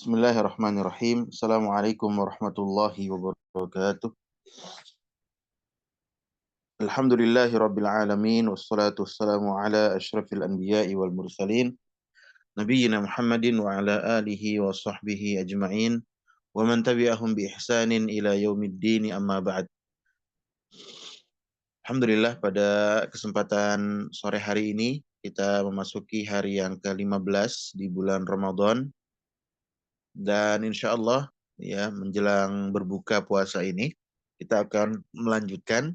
Bismillahirrahmanirrahim. Assalamualaikum warahmatullahi wabarakatuh. Alhamdulillahi rabbil alamin. Wassalatu wassalamu ala ashrafil anbiya'i wal mursalin. Nabiyyina Muhammadin wa ala alihi wa sahbihi ajma'in. Wa man tabi'ahum bi ihsanin ila yaumiddin amma ba'd. Alhamdulillah pada kesempatan sore hari ini kita memasuki hari yang ke-15 di bulan Ramadan. Dan insya Allah ya menjelang berbuka puasa ini kita akan melanjutkan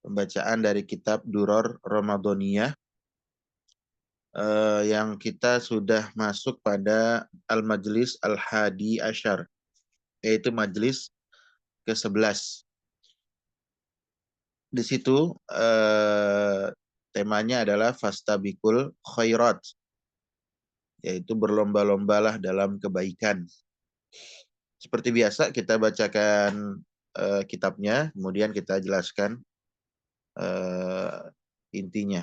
pembacaan dari kitab Duror Ramadaniyah yang kita sudah masuk pada Al-Majlis Al-Hadi Asyar, yaitu majlis ke-11. Di situ temanya adalah Fastabikul Khairat, yaitu berlomba-lombalah dalam kebaikan. Seperti biasa kita bacakan kitabnya, kemudian kita jelaskan intinya.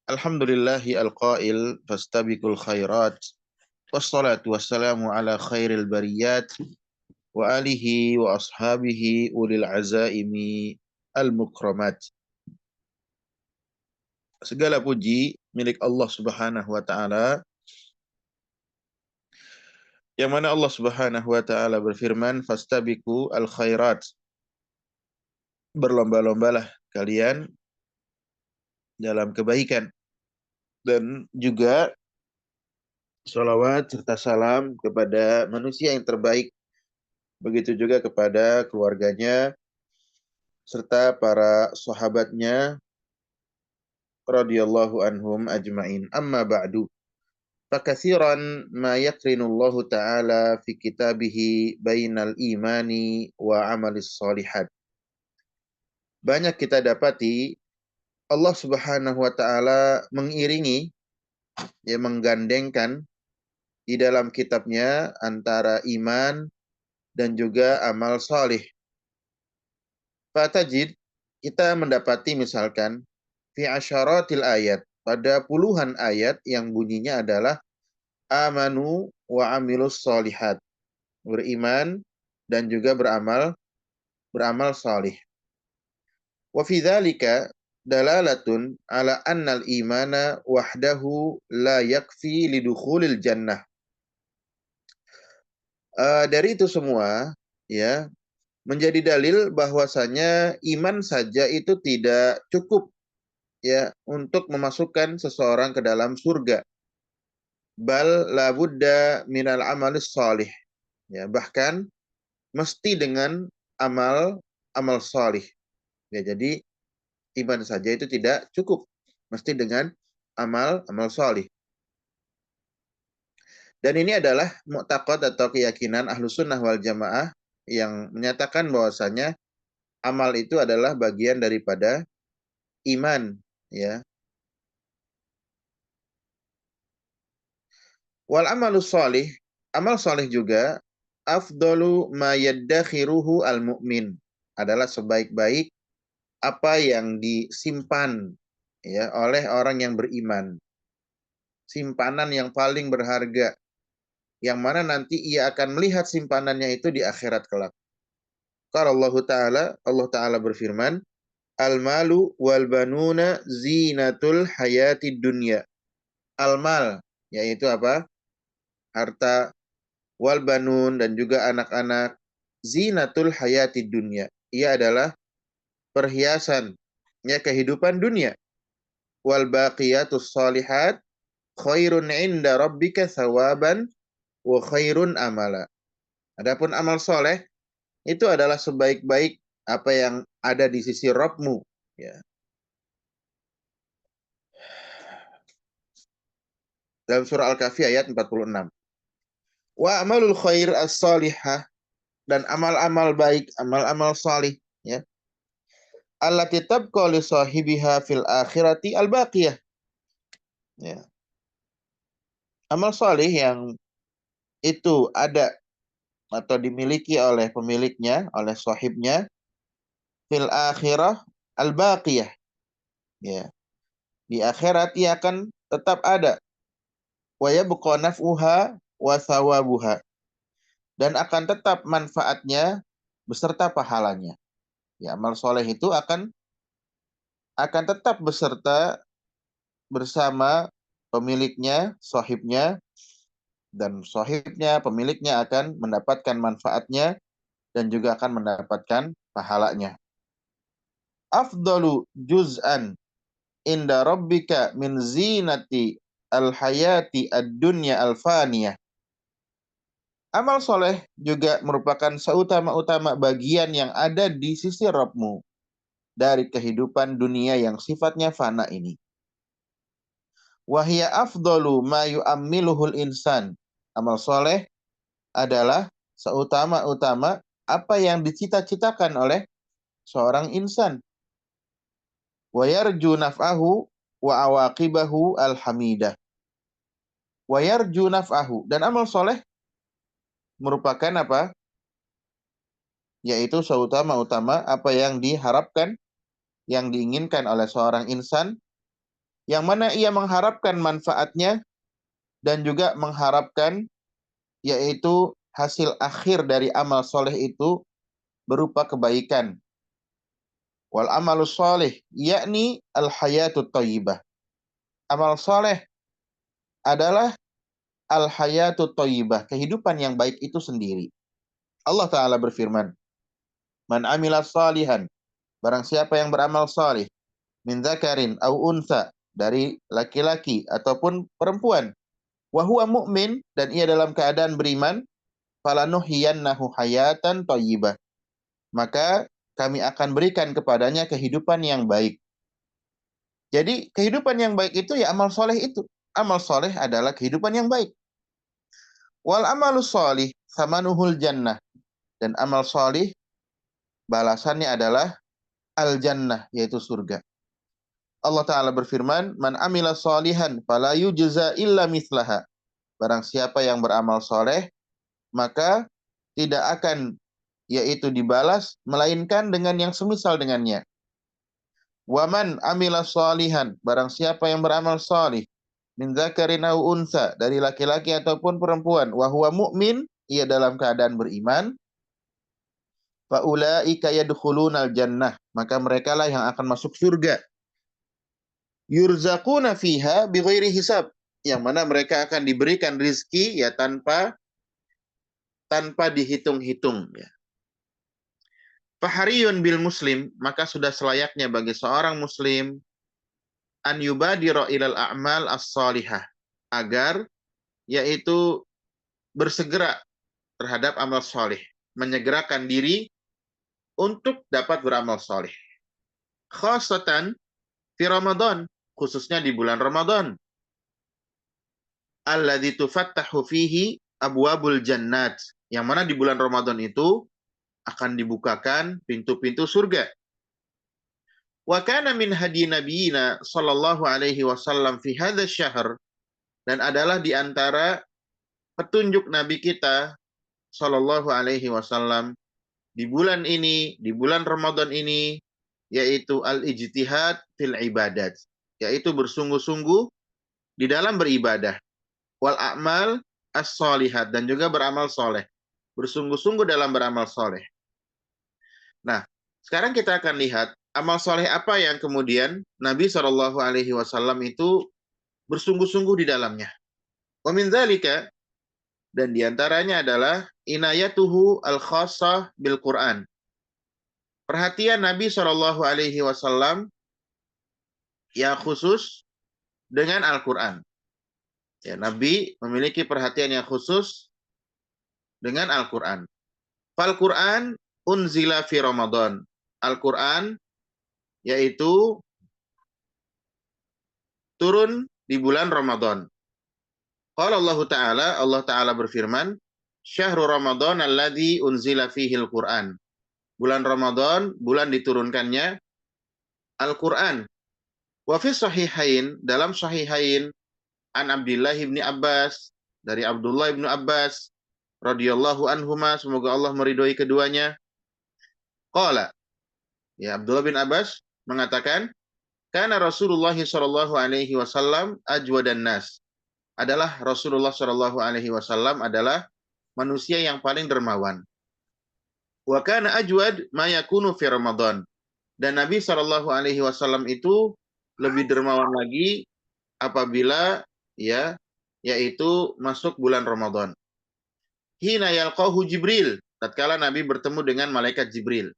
Alhamdulillahi al-qail fastabiqul khairat wassalatu wassalamu ala khairil bariyat wa alihi wa ashabihi ulil azaimi al-mukramat. Segala puji milik Allah Subhanahu wa taala, yang mana Allah Subhanahu wa taala berfirman, fastabiqu al-khairat, berlomba-lombalah kalian dalam kebaikan. Dan juga salawat serta salam kepada manusia yang terbaik, begitu juga kepada keluarganya serta para sahabatnya radhiyallahu anhum ajma'in. Amma ba'du, fakathiran ma yakrinullahu ta'ala fi kitabihi bainal imani wa amalis salihat. Banyak kita dapati Allah Subhanahu wa taala mengiringi, ya, menggandengkan di dalam kitabnya antara iman dan juga amal salih. Fatajid, kita mendapati misalkan fi asyaratil ayat, pada puluhan ayat yang bunyinya adalah amanu wa amilus solihat, beriman dan juga beramal salih. Wa fi dzalika dalalatun ala annal imana wahdahu la yakfi lidukhulil jannah. Dari itu semua, ya, menjadi dalil bahwasanya iman saja itu tidak cukup, ya, untuk memasukkan seseorang ke dalam surga. Bal la budda minal amalis salih, ya, bahkan mesti dengan amal salih. Ya, jadi iman saja itu tidak cukup, mesti dengan amal salih. Dan ini adalah mu'taqad atau keyakinan Ahlus Sunnah wal Jamaah yang menyatakan bahwasanya amal itu adalah bagian daripada iman, ya. Wal amalus salih, amal salih juga afdalu ma yaddakhiruhu al mu'min, adalah sebaik-baik apa yang disimpan, ya, oleh orang yang beriman. Simpanan yang paling berharga, yang mana nanti ia akan melihat simpanannya itu di akhirat kelak. Qala Allah Ta'ala berfirman, al-malu wal banuna zinatul hayatid dunya. Al-mal, yaitu apa? Harta, wal banun, dan juga anak-anak, zinatul hayatid dunya. Ia adalah perhiasan, ya, kehidupan dunia. Wal baqiyatus salihat khairun inda rabbika thawaban wa khairun amala. Adapun amal soleh itu adalah sebaik-baik apa yang ada di sisi Rabbmu, ya. Dalam surah Al-Kahfi ayat 46. Wa amalul khair as-salihah, dan amal-amal baik, amal-amal salih, ya, allati tabqa li sahibiha fil akhirati al-baqiyah, ya. Amal salih yang itu ada atau dimiliki oleh pemiliknya, oleh sahibnya, fil akhirah al-baqiyah, ya. Di akhirat ia akan tetap ada. Wa yabqa naf'uha wa thawabuha. Dan akan tetap manfaatnya beserta pahalanya. Ya, amal soleh itu akan tetap bersama pemiliknya, sahibnya, dan sahibnya, pemiliknya akan mendapatkan manfaatnya dan juga akan mendapatkan pahalanya. Afdalu juz'an inda rabbika min zinati al-hayati ad-dunya al-faniyah. Amal soleh juga merupakan seutama-utama bagian yang ada di sisi Rabbmu dari kehidupan dunia yang sifatnya fana ini. Wahia afdalu ma yu'ammiluhul insan. Amal soleh adalah seutama-utama apa yang dicita-citakan oleh seorang insan. Wa yarju naf'ahu wa awaqibahu alhamidah. Wa yarju naf'ahu. Dan amal soleh merupakan apa? Yaitu seutama-utama apa yang diharapkan, yang diinginkan oleh seorang insan, yang mana ia mengharapkan manfaatnya dan juga mengharapkan yaitu hasil akhir dari amal soleh itu berupa kebaikan. Wal amalus soleh yakni al hayatut thayyibah. Amal soleh adalah al hayatut thayyibah, kehidupan yang baik itu sendiri. Allah Ta'ala berfirman, man amila salihan, barang siapa yang beramal salih, min dzakarin au unsa, dari laki-laki ataupun perempuan, wa huwa mu'min, dan ia dalam keadaan beriman, falanuhyiyannahu hayatan thayyibah, maka kami akan berikan kepadanya kehidupan yang baik. Jadi kehidupan yang baik itu ya amal soleh itu. Amal soleh adalah kehidupan yang baik. Wal amalus solih samanuhul jannah. Dan amal soleh balasannya adalah al-jannah, yaitu surga. Allah Ta'ala berfirman, man amila solihan fala yujza illa mithlaha. Barang siapa yang beramal soleh, maka tidak akan yaitu dibalas, melainkan dengan yang semisal dengannya. Waman amila solihan, barang siapa yang beramal solih, min dzakarin aw unsa, dari laki-laki ataupun perempuan, wa huwa mu'min, ia dalam keadaan beriman, fa ulaika yadkhulunal jannah, maka merekalah yang akan masuk surga. Yurzaquna fiha bighairi hisab, yang mana mereka akan diberikan rizki ya tanpa dihitung-hitung ya. Fahariyun bil muslim, maka sudah selayaknya bagi seorang muslim an yubadira ilal a'mal as-salihah, agar yaitu bersegera terhadap amal soleh, menyegerakan diri untuk dapat beramal soleh. Khasatan fi Ramadan, khususnya di bulan Ramadan. Alladzi tufattahu fihi abwabul jannat, yang mana di bulan Ramadan itu akan dibukakan pintu-pintu surga. Wa kana min hadi nabiyina sallallahu alaihi wasallam fi hadzal syahr, dan adalah di antara petunjuk nabi kita sallallahu alaihi wasallam di bulan ini, di bulan Ramadan ini, yaitu al-ijtihad fil ibadat, yaitu bersungguh-sungguh di dalam beribadah, wal a'mal as-solihat, dan juga beramal soleh, bersungguh-sungguh dalam beramal soleh. Nah, sekarang kita akan lihat amal soleh apa yang kemudian Nabi SAW itu bersungguh-sungguh di dalamnya. Wa min dzalika, dan diantaranya adalah inayatuhu al-khassah bil Quran. Perhatian Nabi SAW yang khusus dengan Al-Quran. Ya, Nabi memiliki perhatian yang khusus dengan Al-Quran. Fal-Quran unzila fi Ramadan. Al-Quran yaitu turun di bulan Ramadan. Qala Allah Ta'ala berfirman, Syahrul Ramadan alladzi unzila fihi al-Quran. Bulan Ramadan, bulan diturunkannya Al-Quran. Wa fi sahihain, dalam sahihain, an Abdullah ibn Abbas, dari Abdullah ibn Abbas radhiyallahu anhuma, semoga Allah meridhoi keduanya. Qala, ya, Abdullah bin Abbas mengatakan, kana Rasulullah sallallahu alaihi wasallam ajwadan nas. adalah Rasulullah Shallallahu Alaihi Wasallam adalah manusia yang paling dermawan. Wa kana ajwad ma yakunu fi Ramadan. Dan Nabi Shallallahu Alaihi Wasallam itu lebih dermawan lagi apabila ya yaitu masuk bulan Ramadan. Hina yalqahu Jibril, tatkala Nabi bertemu dengan malaikat Jibril.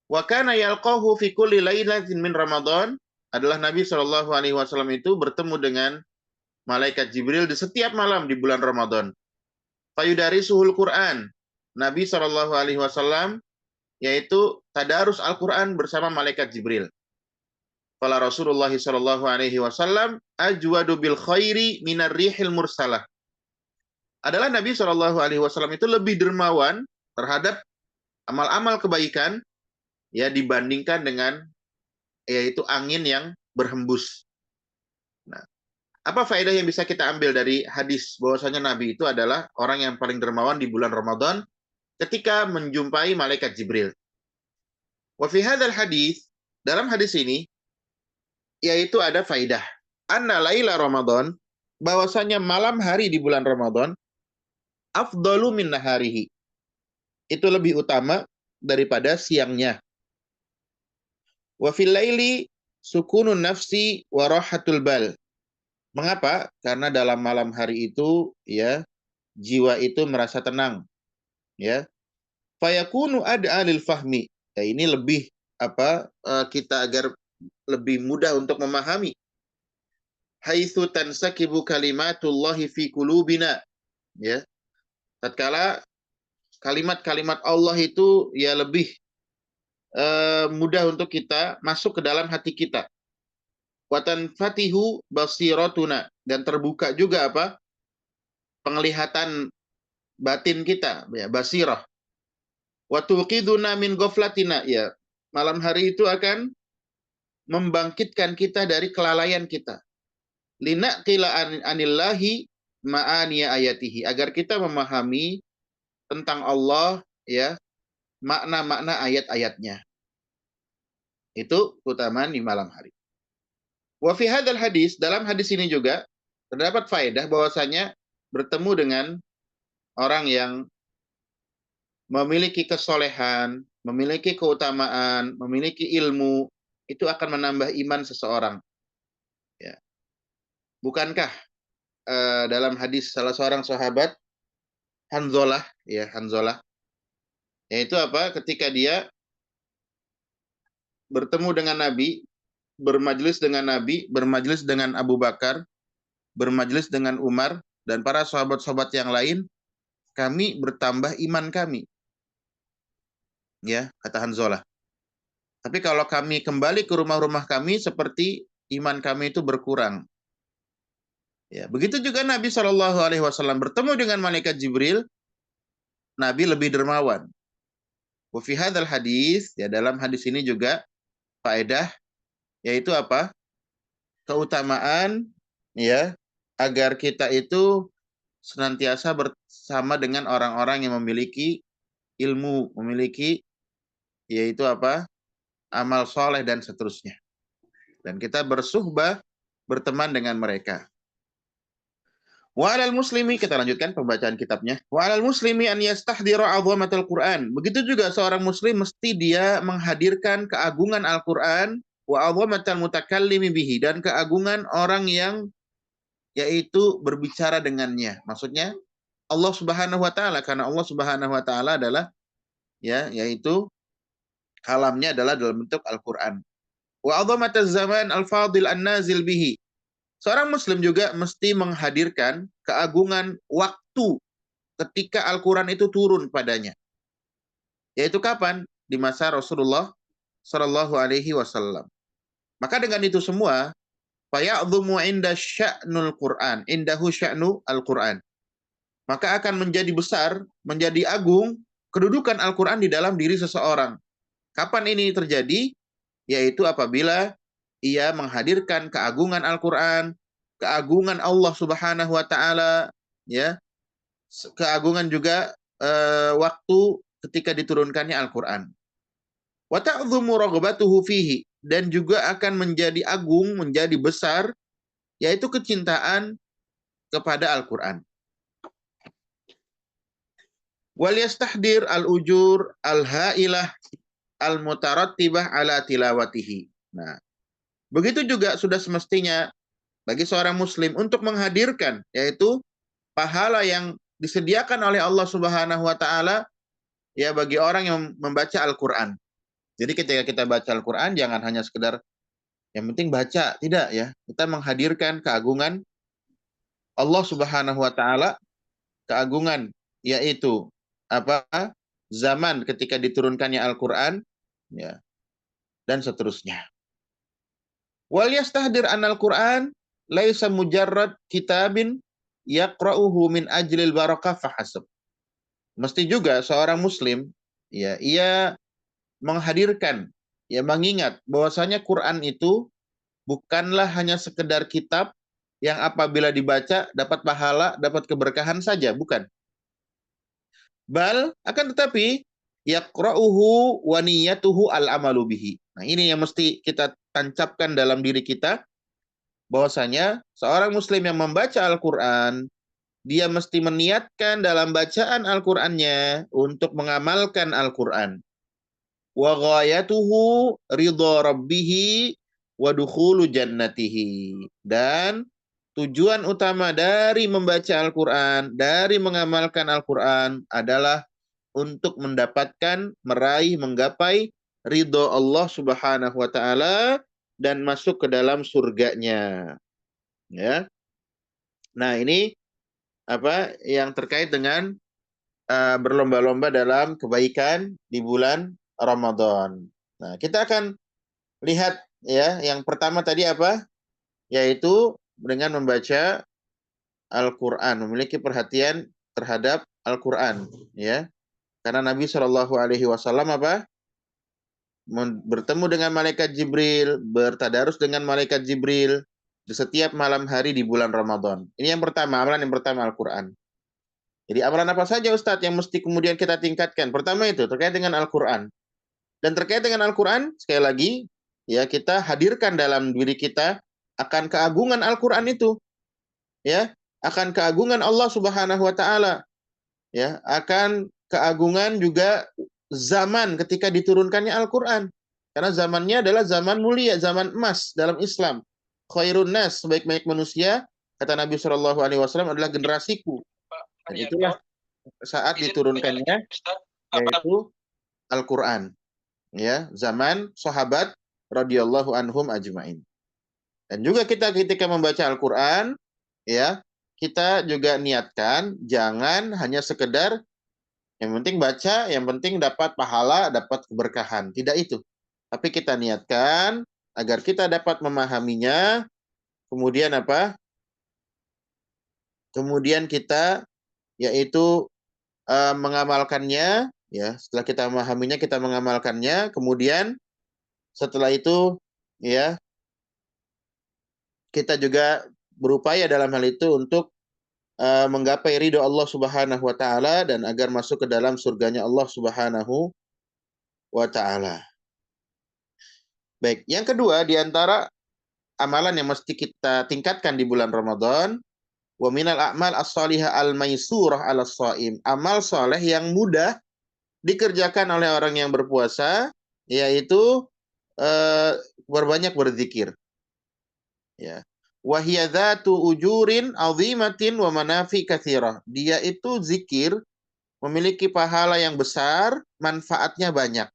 Wa kana yalqahu fi kulli lailatin min Ramadan, adalah Nabi Shallallahu Alaihi Wasallam itu bertemu dengan malaikat Jibril di setiap malam di bulan Ramadan. Fayudarisuhul Quran. Nabi Shallallahu Alaihi Wasallam yaitu tadarus Al-Quran bersama malaikat Jibril. Qala Rasulullah Shallallahu Alaihi Wasallam ajwadu bil khairi minar rihil mursalah. Adalah Nabi Shallallahu Alaihi Wasallam itu lebih dermawan terhadap amal-amal kebaikan ya dibandingkan dengan yaitu angin yang berhembus. Nah, apa faedah yang bisa kita ambil dari hadis bahwasanya Nabi itu adalah orang yang paling dermawan di bulan Ramadan ketika menjumpai malaikat Jibril? Wa fi hadzal hadis, dalam hadis ini yaitu ada faedah anna laila Ramadan, bahwasanya malam hari di bulan Ramadan afdalu min naharihi, itu lebih utama daripada siangnya. Wa fil laili sukunun nafsi wa rahatul bal. Mengapa? Karena dalam malam hari itu ya jiwa itu merasa tenang ya. Fayakunu ad'a lil fahmi. Ya, ini lebih kita agar lebih mudah untuk memahami. Haitsu tansakibu kalimatullahi fi qulubina, ya. Tatkala kalimat-kalimat Allah itu ya lebih mudah untuk kita masuk ke dalam hati kita. Watan fatihu basiratuna, dan terbuka juga penglihatan batin kita ya, basirah. Wa tuqiduna min ghaflatina, ya, malam hari itu akan membangkitkan kita dari kelalaian kita. Linaqila anillahi ma'aniya ayatihi, agar kita memahami tentang Allah ya, makna-makna ayat-ayatnya. Itu keutamaan di malam hari. Wa fi hadzal hadis, dalam hadis ini juga terdapat faedah bahwasanya bertemu dengan orang yang memiliki kesolehan, memiliki keutamaan, memiliki ilmu, itu akan menambah iman seseorang. Ya. Bukankah dalam hadis salah seorang sahabat Hanzalah, ya Hanzalah, yaitu ketika dia bertemu dengan Nabi, bermajlis dengan Nabi, bermajlis dengan Abu Bakar, bermajlis dengan Umar, dan para sahabat-sahabat yang lain, kami bertambah iman kami. Ya, kata Hanzalah. Tapi kalau kami kembali ke rumah-rumah kami, seperti iman kami itu berkurang. Ya, begitu juga Nabi Shallallahu Alaihi Wasallam bertemu dengan malaikat Jibril, Nabi lebih dermawan. Wa fi hadzal hadis, ya dalam hadis ini juga faedah, yaitu keutamaan ya agar kita itu senantiasa bersama dengan orang-orang yang memiliki ilmu, memiliki yaitu amal soleh dan seterusnya. Dan kita bersuhbah, berteman dengan mereka. Wa 'alal muslimi, kita lanjutkan pembacaan kitabnya. Wa 'alal muslimi an yastahdira 'azamatal Qur'an. Begitu juga seorang muslim mesti dia menghadirkan keagungan Al-Qur'an, wa 'azamatal mutakallimi bihi, dan keagungan orang yang yaitu berbicara dengannya. Maksudnya Allah Subhanahu wa taala, karena Allah Subhanahu wa taala adalah ya yaitu kalamnya adalah dalam bentuk Al-Qur'an. Wa 'azamataz zaman al-fadil an-nazil bihi. Seorang muslim juga mesti menghadirkan keagungan waktu ketika Al-Quran itu turun padanya. Yaitu kapan? Di masa Rasulullah Shallallahu Alaihi Wasallam. Maka dengan itu semua, faya'dhumu inda sya'nul Quran, indahu sya'nu Al-Quran. Maka akan menjadi besar, menjadi agung kedudukan Al-Quran di dalam diri seseorang. Kapan ini terjadi? Yaitu apabila ia menghadirkan keagungan Al-Quran, keagungan Allah Subhanahu wa taala, ya. Keagungan juga waktu ketika diturunkannya Al-Quran. Wa ta'dhumu raghbatuhu fihi, dan juga akan menjadi agung, menjadi besar, yaitu kecintaan kepada Al-Qur'an. Wal yastahdir al-ujur al-hailah al-mutarattibah ala tilawatihi. Nah, begitu juga sudah semestinya bagi seorang muslim untuk menghadirkan yaitu pahala yang disediakan oleh Allah Subhanahu wa taala ya bagi orang yang membaca Al-Qur'an. Jadi ketika kita baca Al-Qur'an jangan hanya sekedar yang penting baca, tidak ya. Kita menghadirkan keagungan Allah Subhanahu wa taala, keagungan yaitu apa? Zaman ketika diturunkannya Al-Qur'an ya dan seterusnya. Wal yastahdir anal Qur'an laisa mujarrad kitabin yaqra'uhu min ajlil barakah fahasab. Mesti juga seorang muslim ya ia menghadirkan ya mengingat bahwasanya Quran itu bukanlah hanya sekedar kitab yang apabila dibaca dapat pahala, dapat keberkahan saja, bukan. Bal akan tetapi yaqra'uhu wa niyyatuhu al-amalu bihi. Nah, ini yang mesti kita tancapkan dalam diri kita bahwasanya seorang muslim yang membaca Al-Qur'an dia mesti meniatkan dalam bacaan Al-Qur'annya untuk mengamalkan Al-Qur'an. Wa ghayatuhu ridha rabbih wa dukhulu jannatihi. Dan tujuan utama dari membaca Al-Qur'an, dari mengamalkan Al-Qur'an adalah untuk mendapatkan, meraih, menggapai ridho Allah Subhanahu wa taala dan masuk ke dalam surganya. Ya. Nah, ini apa yang terkait dengan berlomba-lomba dalam kebaikan di bulan Ramadan. Nah, kita akan lihat ya, yang pertama tadi apa? Yaitu dengan membaca Al-Qur'an, memiliki perhatian terhadap Al-Qur'an, ya. Karena Nabi Shallallahu alaihi wasallam apa? Bertemu dengan malaikat Jibril, bertadarus dengan malaikat Jibril di setiap malam hari di bulan Ramadan. Ini yang pertama, amalan yang pertama Al-Qur'an. Jadi amalan apa saja Ustadz yang mesti kemudian kita tingkatkan? Pertama itu terkait dengan Al-Qur'an. Dan terkait dengan Al-Qur'an, sekali lagi, ya kita hadirkan dalam diri kita akan keagungan Al-Qur'an itu. Ya, akan keagungan Allah Subhanahu wa taala. Ya, akan keagungan juga zaman ketika diturunkannya Al-Qur'an. Karena zamannya adalah zaman mulia, zaman emas dalam Islam. Khairun nas, sebaik-baik manusia, kata Nabi Shallallahu alaihi wasallam adalah generasiku. Dan itulah saat diturunkannya yaitu Al-Qur'an. Ya, zaman sahabat radhiyallahu anhum ajmain. Dan juga kita ketika membaca Al-Qur'an, ya, kita juga niatkan jangan hanya sekedar yang penting baca, yang penting dapat pahala, dapat keberkahan. Tidak itu. Tapi kita niatkan agar kita dapat memahaminya, kemudian apa? Kemudian kita yaitu mengamalkannya, ya. Setelah kita memahaminya, kita mengamalkannya, kemudian setelah itu ya kita juga berupaya dalam hal itu untuk menggapai ridho Allah Subhanahu wa taala dan agar masuk ke dalam surganya Allah Subhanahu wa taala. Baik, yang kedua di antara amalan yang mesti kita tingkatkan di bulan Ramadan, wa minal a'mal as-salihah al-maisurah 'alas shaim. Amal soleh yang mudah dikerjakan oleh orang yang berpuasa yaitu berbanyak berzikir. Ya. Wa hiya dzatu ujurin 'azimatin wa manafi katsirah. Dia itu zikir memiliki pahala yang besar, manfaatnya banyak.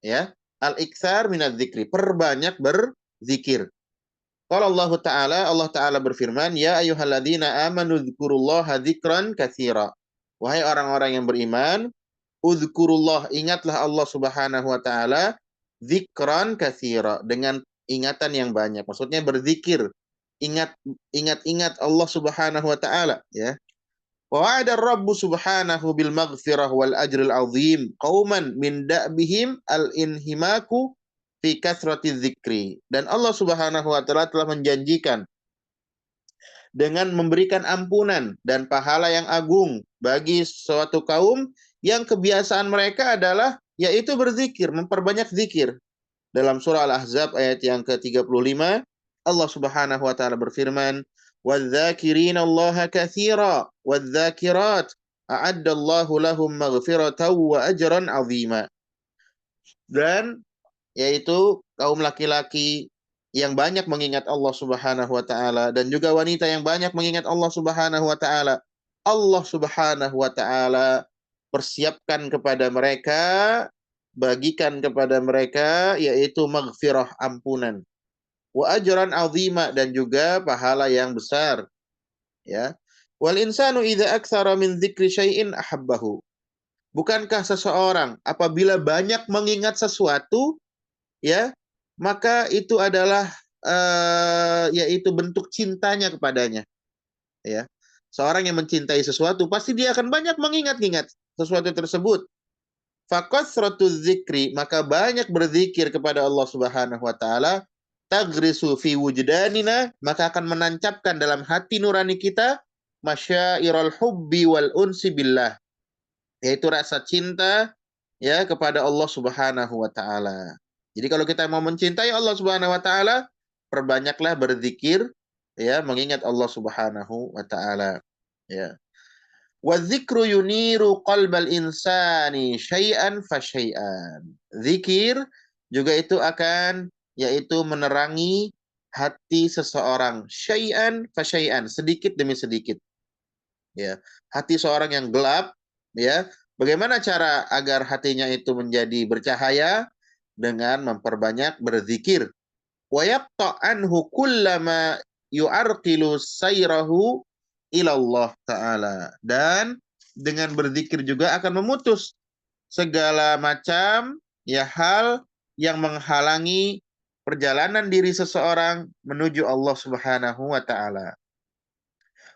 Ya. Al-iktsar minadz dzikri, perbanyak berzikir. Qala Allah Ta'ala berfirman, "Ya ayyuhalladzina amanu dzkurullaha dzikran katsira." Wahai orang-orang yang beriman, udzkurullah, ingatlah Allah Subhanahu wa taala dzikran katsira, dengan ingatan yang banyak. Maksudnya berzikir, ingat Allah Subhanahu wa taala, ya. Wa wa'ada Rabbu subhanahu bil maghfirah wal ajril azim qauman min da'bihim al-inhimaku fi kathrati dzikri. Dan Allah Subhanahu wa taala telah menjanjikan dengan memberikan ampunan dan pahala yang agung bagi suatu kaum yang kebiasaan mereka adalah yaitu berzikir, memperbanyak zikir. Dalam surah Al-Ahzab ayat yang ke-35, Allah Subhanahu wa taala berfirman, "Wadz-dzakirina Allaha katsira wadz-dzakirat a'addallahu lahum maghfiratan wa ajran 'azima." Dan yaitu kaum laki-laki yang banyak mengingat Allah Subhanahu wa taala dan juga wanita yang banyak mengingat Allah Subhanahu wa taala. Allah Subhanahu wa taala persiapkan kepada mereka, bagikan kepada mereka yaitu maghfirah, ampunan, wa ajran azima, dan juga pahala yang besar, ya. Wal insanu idza aktsara min dzikri syai'in ahabbahu. Bukankah seseorang apabila banyak mengingat sesuatu, ya, maka itu adalah yaitu bentuk cintanya kepadanya, ya. Seorang yang mencintai sesuatu pasti dia akan banyak mengingat-ingat sesuatu tersebut. Faqasratuz zikri, maka banyak berzikir kepada Allah Subhanahu wa taala, tagrisu fi wujdanina, maka akan menancapkan dalam hati nurani kita masyairal hubbi wal unsi billah, yaitu rasa cinta, ya, kepada Allah Subhanahu wa taala. Jadi kalau kita mau mencintai Allah Subhanahu wa taala, perbanyaklah berzikir, ya, mengingat Allah Subhanahu wa taala, ya. Wa dzikru yuniru qalbal insani syai'an fa syai'an. Zikir juga itu akan yaitu menerangi hati seseorang, syai'an fa syai'an, sedikit demi sedikit, ya. Hati seorang yang gelap, ya, bagaimana cara agar hatinya itu menjadi bercahaya? Dengan memperbanyak berzikir. Wa yaqta anhu kullama yu'arqilu sayrahu ila Allah taala. Dan dengan berzikir juga akan memutus segala macam, ya, hal yang menghalangi perjalanan diri seseorang menuju Allah Subhanahu wa taala.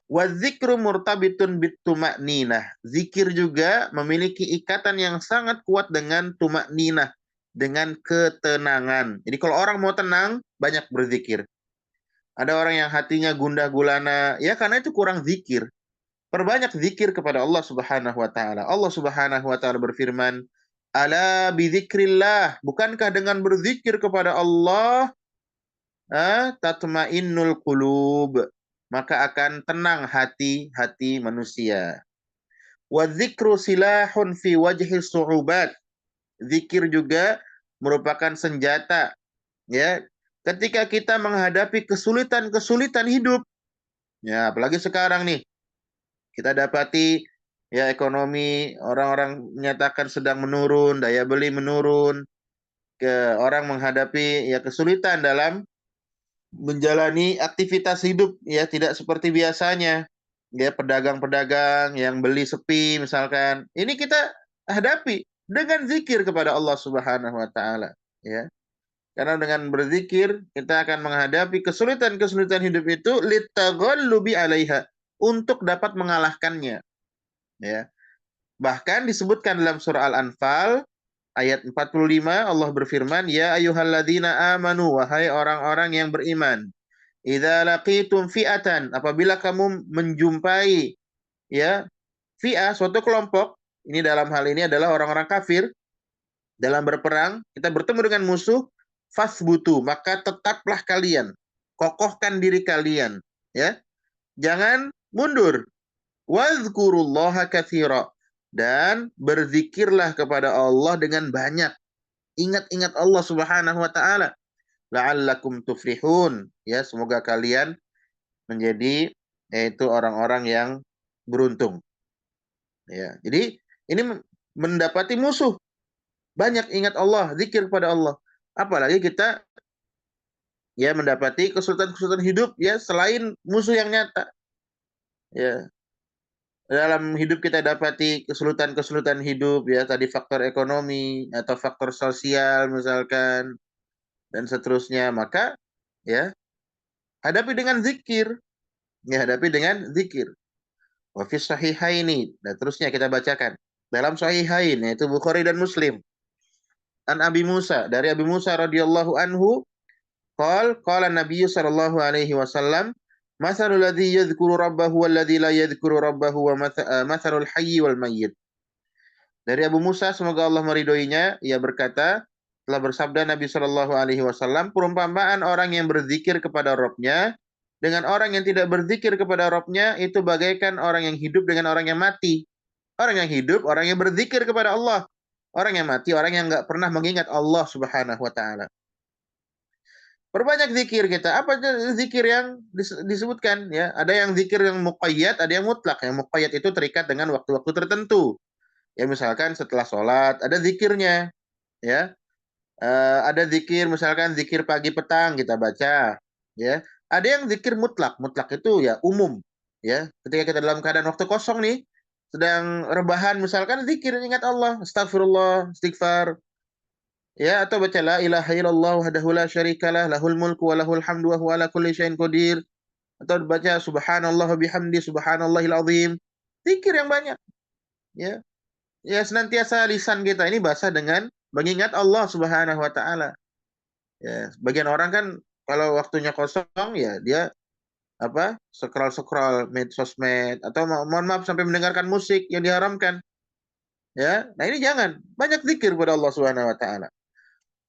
Wa dzikru murtabitun bituma'ninah. Zikir juga memiliki ikatan yang sangat kuat dengan tuma'ninah, dengan ketenangan. Jadi kalau orang mau tenang, banyak berzikir. Ada orang yang hatinya gundah gulana, ya karena itu kurang zikir. Perbanyak zikir kepada Allah Subhanahu wa taala. Allah Subhanahu wa taala berfirman, "Ala bidzikrillah." Bukankah dengan berzikir kepada Allah, tatmainnul qulub, maka akan tenang hati-hati manusia. Wa dzikru silahun fi wajhi su'ubat. Zikir juga merupakan senjata, ya, ketika kita menghadapi kesulitan-kesulitan hidup. Ya, apalagi sekarang nih, kita dapati, ya, ekonomi orang-orang menyatakan sedang menurun, daya beli menurun, orang menghadapi, ya, kesulitan dalam menjalani aktivitas hidup, ya, tidak seperti biasanya. Ya, pedagang-pedagang yang beli sepi misalkan. Ini kita hadapi dengan zikir kepada Allah Subhanahu wa taala, ya. Karena dengan berzikir kita akan menghadapi kesulitan-kesulitan hidup itu litaghallubi 'alaiha, untuk dapat mengalahkannya, ya. Bahkan disebutkan dalam surah Al-Anfal ayat 45, Allah berfirman, "Ya ayyuhalladzina amanu," wahai orang-orang yang beriman, "idza laqitum fi'atan," apabila kamu menjumpai, ya, fi'ah, suatu kelompok, ini dalam hal ini adalah orang-orang kafir, dalam berperang, kita bertemu dengan musuh, fasbutu, maka tetaplah kalian, kokohkan diri kalian, ya, jangan mundur. Wazkurullaha katsira, dan berzikirlah kepada Allah dengan banyak. Ingat-ingat Allah Subhanahu wa taala. La'allakum tuflihun, ya, semoga kalian menjadi yaitu orang-orang yang beruntung, ya. Jadi ini mendapati musuh, banyak ingat Allah, zikir kepada Allah. Apalagi kita, ya, mendapati kesulitan-kesulitan hidup, ya, selain musuh yang nyata, ya. Dalam hidup kita dapati kesulitan-kesulitan hidup, ya, tadi faktor ekonomi atau faktor sosial misalkan dan seterusnya, maka, ya, hadapi dengan zikir, ya, hadapi dengan zikir. Wa fi sahihaini, dan terusnya kita bacakan dalam sahihain, yaitu Bukhari dan Muslim. An Abi Musa, dari Abi Musa radhiyallahu anhu, qala Nabi sallallahu alaihi wasallam, "Matsalul ladzi yadhkuru rabbahu wal ladzi la yadhkuru rabbahu wa matsalul hayyi wal mayyit." Dari Abu Musa, semoga Allah meridhoinya, ia berkata, Telah bersabda Nabi Shallallahu Alaihi Wasallam, perumpamaan orang yang berzikir kepada Robnya dengan orang yang tidak berzikir kepada Robnya itu bagaikan orang yang hidup dengan orang yang mati. Orang yang hidup, orang yang berzikir kepada Allah. Orang yang mati, orang yang nggak pernah mengingat Allah Subhanahu Wa Taala. Perbanyak zikir kita. Apa zikir yang disebutkan? Ya, ada yang zikir yang muqayyad, ada yang mutlak. Yang muqayyad itu terikat dengan waktu-waktu tertentu. Ya, misalkan setelah sholat ada zikirnya. Ya, ada zikir, misalkan zikir pagi petang kita baca. Ya, ada yang zikir mutlak. Mutlak itu ya umum. Ya, ketika kita dalam keadaan waktu kosong nih, sedang rebahan, misalkan zikir ingat Allah, astagfirullah, istighfar, ya, atau baca la ilaha illallah wahdahu la syarikalah lahul mulku wa lahul hamdu wa huwa ala kulli syai'in qadir, atau baca subhanallah wa bihamdi subhanallahil azim. Zikir yang banyak, ya. Ya, senantiasa lisan kita ini basah dengan mengingat Allah Subhanahu wa taala. Ya, bagian orang kan kalau waktunya kosong ya dia apa? Scroll-scroll sosmed atau mohon maaf sampai mendengarkan musik yang diharamkan. Ya. Nah, ini jangan. Banyak zikir kepada Allah Subhanahu wa taala.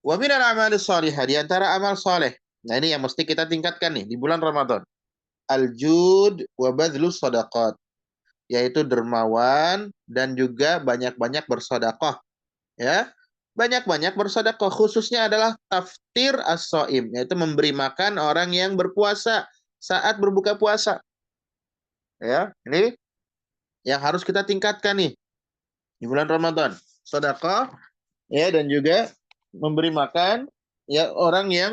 Wa minal a'malis shalihah, di antara amal saleh. Nah, ini yang mesti kita tingkatkan nih di bulan Ramadan. Al-jud wa badlus shadaqat, yaitu dermawan dan juga banyak-banyak bersedekah, ya. Banyak-banyak bersedekah, khususnya adalah taftir as-shaim, yaitu memberi makan orang yang berpuasa saat berbuka puasa. Ya, ini yang harus kita tingkatkan nih di bulan Ramadan. Sedekah, ya, dan juga memberi makan ya orang yang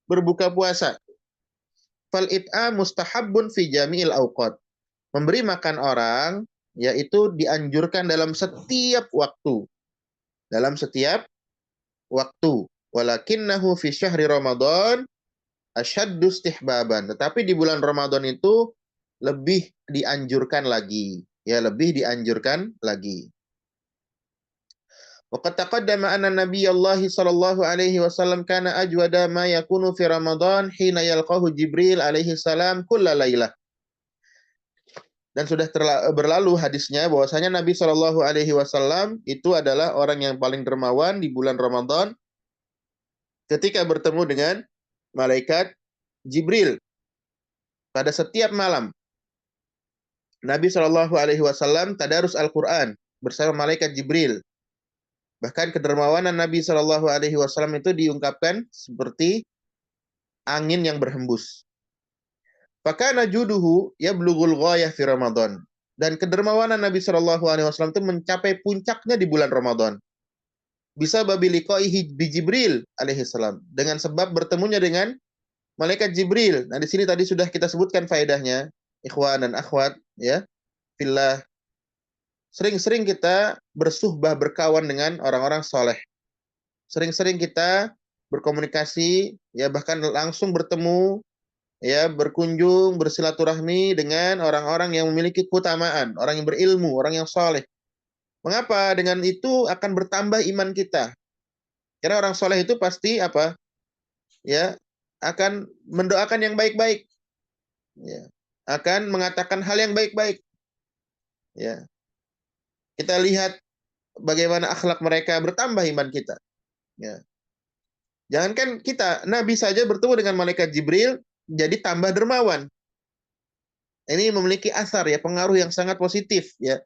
berbuka puasa. Fal it'a mustahabbun fi jami'il awqat. Memberi makan orang yaitu dianjurkan dalam setiap waktu. Dalam setiap waktu. Walakinnahu fi syahri Ramadan asyaddu istihbaban. Tetapi di bulan Ramadan itu lebih dianjurkan lagi. Ya, lebih dianjurkan lagi. Waqad taqaddama anna Nabiyullah sallallahu alaihi wasallam kana ajwada ma yakunu fi Ramadan hina yalqahu Jibril alaihi salam kulla lailah. Dan sudah berlalu hadisnya bahwasanya Nabi Shallallahu Alaihi Wasallam itu adalah orang yang paling dermawan di bulan Ramadan ketika bertemu dengan malaikat Jibril pada setiap malam. Nabi Shallallahu Alaihi Wasallam tadarus Al-Quran bersama malaikat Jibril. Bahkan kedermawanan Nabi Shallallahu Alaihi Wasallam itu diungkapkan seperti angin yang berhembus. Fakana juduhu yablughul ghayah fi Ramadan. Dan kedermawanan Nabi Shallallahu Alaihi Wasallam itu mencapai puncaknya di bulan Ramadan. Bisa babiliqaihi bi Jibril alaihi salam, dengan sebab bertemunya dengan malaikat Jibril. Nah, di sini tadi sudah kita sebutkan faedahnya, ikhwan dan akhwat, ya. Fillah. Sering-sering kita bersuhbah, berkawan dengan orang-orang soleh. Sering-sering kita berkomunikasi, ya, bahkan langsung bertemu, ya, berkunjung, bersilaturahmi dengan orang-orang yang memiliki keutamaan, orang yang berilmu, orang yang soleh. Mengapa? Dengan itu akan bertambah iman kita. Karena orang soleh itu pasti apa? Ya, akan mendoakan yang baik-baik. Ya, akan mengatakan hal yang baik-baik. Ya, kita lihat bagaimana akhlak mereka, bertambah iman kita. Ya. Jangankan kita, Nabi saja bertemu dengan malaikat Jibril, jadi tambah dermawan. Ini memiliki asar, ya, pengaruh yang sangat positif, ya.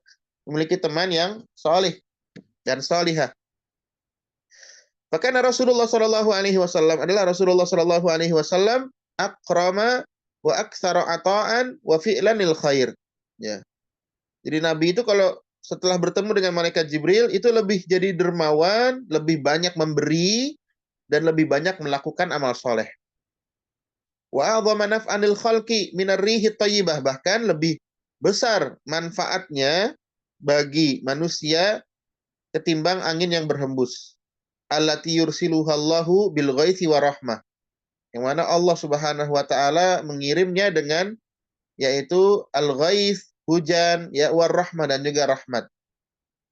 Memiliki teman yang soleh dan solihah. Bahkan Rasulullah Shallallahu Alaihi Wasallam adalah Rasulullah Shallallahu Alaihi Wasallam akrama wa aktsara ata'an wa fi'lanil khair. Ya. Jadi Nabi itu kalau setelah bertemu dengan malaikat Jibril itu lebih jadi dermawan, lebih banyak memberi dan lebih banyak melakukan amal soleh. Wa a'dhama naf'anil khalqi minar rihi thayyibah, bahkan lebih besar manfaatnya bagi manusia ketimbang angin yang berhembus. Allati yursiluhallahu bil ghaithi wa rahmah. Yang mana Allah Subhanahu wa taala mengirimnya dengan yaitu al-ghaith, hujan, ya, war rahmah, dan juga rahmat.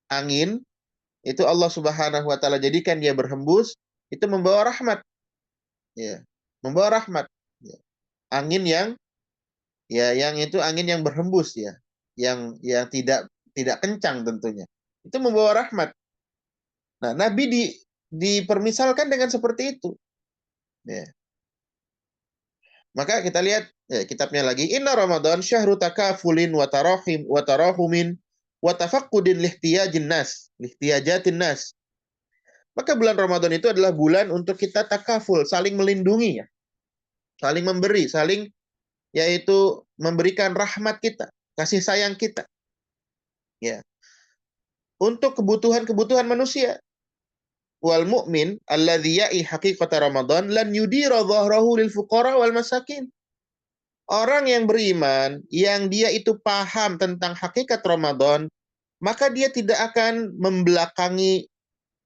Angin itu Allah Subhanahu wa taala jadikan dia berhembus, itu membawa rahmat. Ya, membawa rahmat. Ya. Angin yang, ya, yang itu angin yang berhembus, ya. Yang tidak kencang tentunya. Itu membawa rahmat. Nah, Nabi dipermisalkan dengan seperti itu. Ya. Maka kita lihat ya, kitabnya lagi. Inna Ramadan syahru takafulin wa tarahim wa tarahumin wa tafaqqudin lihtiyajin nas, lihtiyajatin nas. Maka bulan Ramadan itu adalah bulan untuk kita takaful, saling melindungi ya, saling memberi, saling yaitu memberikan rahmat kita, kasih sayang kita. Ya. Untuk kebutuhan-kebutuhan manusia. Wal mu'min alladzi ya'i haqiqata Ramadan lan yudira dhahrahu lil fuqara wal masakin. Orang yang beriman, yang dia itu paham tentang hakikat Ramadan, maka dia tidak akan membelakangi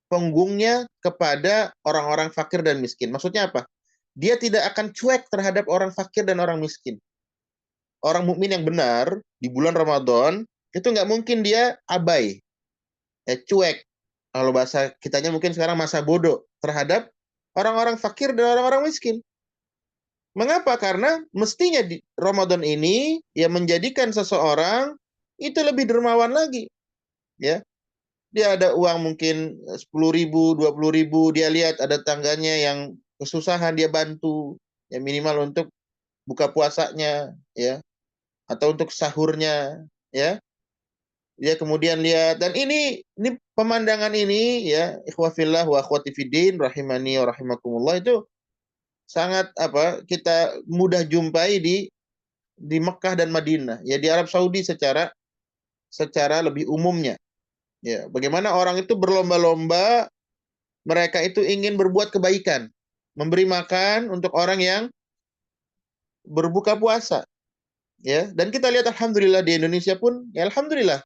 punggungnya kepada orang-orang fakir dan miskin. Maksudnya apa? Dia tidak akan cuek terhadap orang fakir dan orang miskin. Orang mukmin yang benar di bulan Ramadan itu nggak mungkin dia abai, cuek. Kalau bahasa kitanya mungkin sekarang masa bodoh terhadap orang-orang fakir dan orang-orang miskin. Mengapa? Karena mestinya di Ramadan ini ya menjadikan seseorang itu lebih dermawan lagi. Ya, dia ada uang mungkin 10.000, 20.000, dia lihat ada tangganya yang kesusahan, dia bantu, ya minimal untuk buka puasanya, ya, atau untuk sahurnya, ya. Dia kemudian lihat, dan ini pemandangan ini, ya, ikhwafillah wa akhwati fiddin, rahimani wa rahimakumullah, itu sangat kita mudah jumpai di Mekah dan Madinah, ya di Arab Saudi secara lebih umumnya. Ya, bagaimana orang itu berlomba-lomba, mereka itu ingin berbuat kebaikan, memberi makan untuk orang yang berbuka puasa, ya. Dan kita lihat alhamdulillah di Indonesia pun, ya alhamdulillah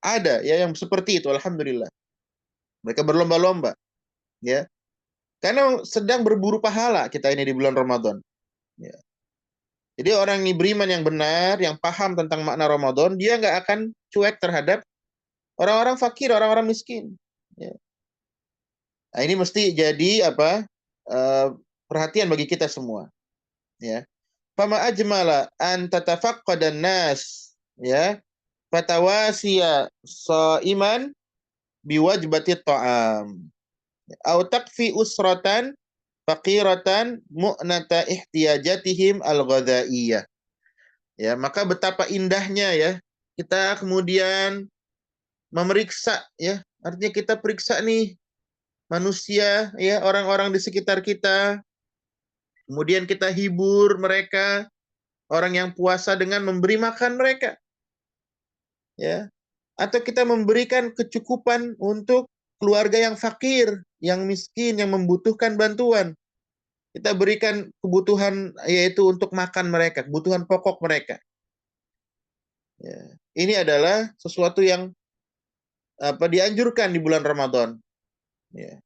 ada ya yang seperti itu, alhamdulillah. Mereka berlomba-lomba, ya. Karena sedang berburu pahala kita ini di bulan Ramadan. Ya. Jadi orang yang beriman yang benar, yang paham tentang makna Ramadan, dia nggak akan cuek terhadap orang-orang fakir, orang-orang miskin. Ya. Nah, ini mesti jadi perhatian bagi kita semua. Ya. Fama ajmala an tatafaqqadan nas, ya, fatawasiya shaiman biwajbati ta'am au takfi usratan faqiratan mu'nata ihtiyajatihim al-ghadhaiyah. Ya, maka betapa indahnya ya kita kemudian memeriksa, ya. Artinya kita periksa nih manusia, ya, orang-orang di sekitar kita. Kemudian kita hibur mereka, orang yang puasa, dengan memberi makan mereka. Ya. Atau kita memberikan kecukupan untuk keluarga yang fakir, yang miskin, yang membutuhkan bantuan. Kita berikan kebutuhan, yaitu untuk makan mereka, kebutuhan pokok mereka. Ya. Ini adalah sesuatu yang dianjurkan di bulan Ramadan. Ya.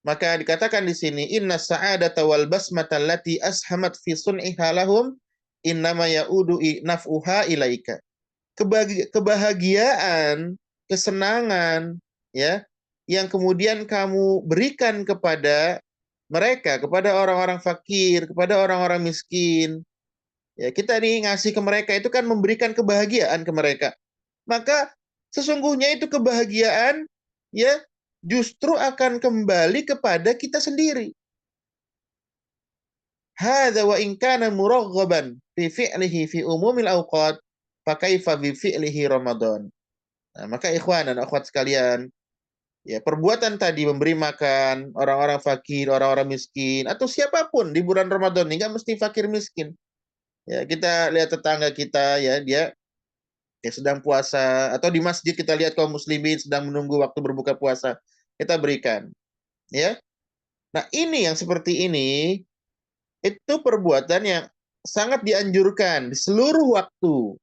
Maka dikatakan di sini, inna sa'adata wal basmata allati ashamat fi sun'iha lahum innama ya'udu naf'uha ilaika. Kebahagiaan, kesenangan, ya, yang kemudian kamu berikan kepada mereka, kepada orang-orang fakir, kepada orang-orang miskin, ya, kita nih ngasih ke mereka itu kan memberikan kebahagiaan ke mereka. Maka sesungguhnya itu kebahagiaan, ya, justru akan kembali kepada kita sendiri. Hadza wa in kana muraghaban fi fi'lihi fi umumil awqat, fa kaifa bi fi'lihi Ramadan. Nah, maka ikhwan dan akhwat sekalian, ya, perbuatan tadi memberi makan orang-orang fakir, orang-orang miskin, atau siapapun di bulan Ramadan ini, nggak mesti fakir miskin. Ya, kita lihat tetangga kita, ya, dia sedang puasa, atau di masjid kita lihat kaum muslimin sedang menunggu waktu berbuka puasa, kita berikan, ya. Nah, ini yang seperti ini itu perbuatan yang sangat dianjurkan di seluruh waktu.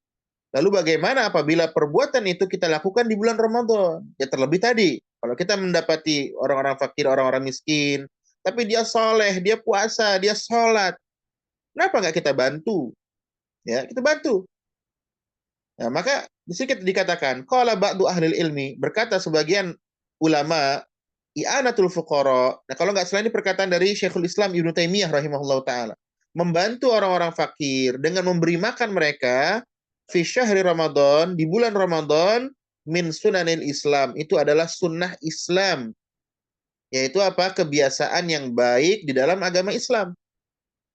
Lalu bagaimana apabila perbuatan itu kita lakukan di bulan Ramadan? Ya terlebih tadi, kalau kita mendapati orang-orang fakir, orang-orang miskin, tapi dia soleh, dia puasa, dia sholat, kenapa nggak kita bantu? Ya, kita bantu. Nah, maka di sini dikatakan, qala ba'du ahlil ilmi, berkata sebagian ulama, i'anatul fuqara. Nah, kalau nggak salah ini perkataan dari Syekhul Islam Ibnu Taimiyah rahimahullah taala. Membantu orang-orang fakir dengan memberi makan mereka fi syahri Ramadan, di bulan Ramadan, min sunanil Islam, itu adalah sunnah Islam. Yaitu apa? Kebiasaan yang baik di dalam agama Islam.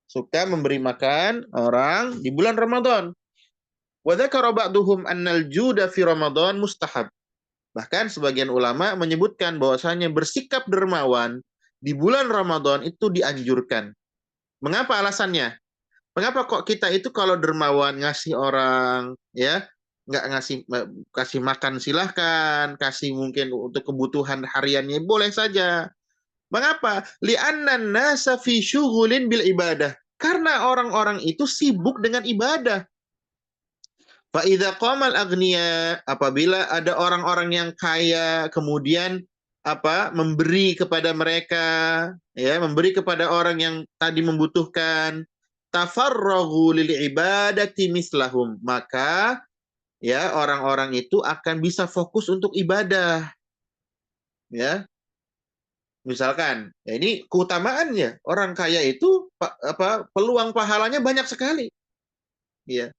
Suka memberi makan orang di bulan Ramadan. Wa dzakara ba'duhum annal juda fi Ramadan mustahab. Bahkan sebagian ulama menyebutkan bahwasanya bersikap dermawan di bulan Ramadan itu dianjurkan. Mengapa alasannya? Mengapa kok kita itu kalau dermawan ngasih orang, ya, nggak ngasih kasih makan silahkan, kasih mungkin untuk kebutuhan hariannya boleh saja. Mengapa? Li'annan nasa fi syughulin bil ibadah. Karena orang-orang itu sibuk dengan ibadah. Fa idza qamal aghnia, apabila ada orang-orang yang kaya kemudian memberi kepada mereka, ya, memberi kepada orang yang tadi membutuhkan, tafarraghu lil ibadati mislahum, maka ya orang-orang itu akan bisa fokus untuk ibadah, ya. Misalkan, ya ini keutamaannya, orang kaya itu peluang pahalanya banyak sekali, ya.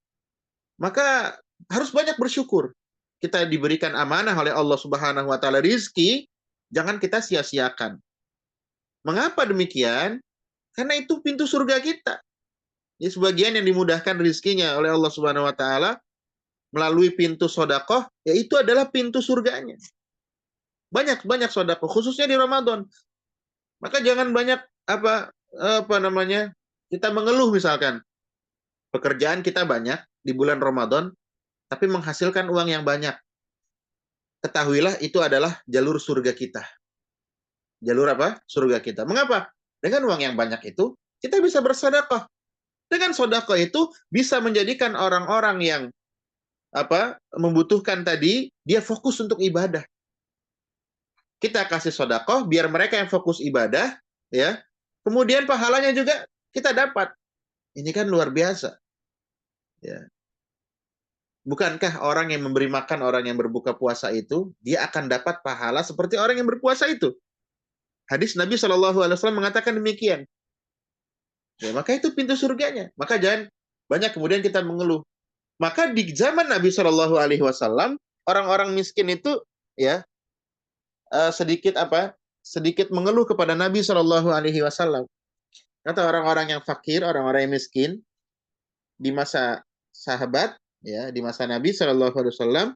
Maka harus banyak bersyukur. Kita diberikan amanah oleh Allah Subhanahu wa taala rizki, jangan kita sia-siakan. Mengapa demikian? Karena itu pintu surga kita. Ya, sebagian yang dimudahkan rizkinya oleh Allah Subhanahu wa taala melalui pintu sodakoh, yaitu adalah pintu surganya. Banyak sodakoh, khususnya di Ramadan. Maka jangan banyak kita mengeluh misalkan. Pekerjaan kita banyak di bulan Ramadan, tapi menghasilkan uang yang banyak. Ketahuilah itu adalah jalur surga kita. Jalur apa? Surga kita. Mengapa? Dengan uang yang banyak itu, kita bisa bersedekah. Dengan sedekah itu bisa menjadikan orang-orang yang membutuhkan tadi, dia fokus untuk ibadah. Kita kasih sedekah biar mereka yang fokus ibadah, ya. Kemudian pahalanya juga kita dapat. Ini kan luar biasa. Ya. Bukankah orang yang memberi makan orang yang berbuka puasa itu, dia akan dapat pahala seperti orang yang berpuasa itu? Hadis Nabi SAW mengatakan demikian. Ya, maka itu pintu surganya. Maka jangan banyak kemudian kita mengeluh. Maka di zaman Nabi SAW, orang-orang miskin itu ya sedikit mengeluh kepada Nabi SAW. Kata orang-orang yang fakir, orang-orang yang miskin di masa sahabat, ya di masa Nabi SAW,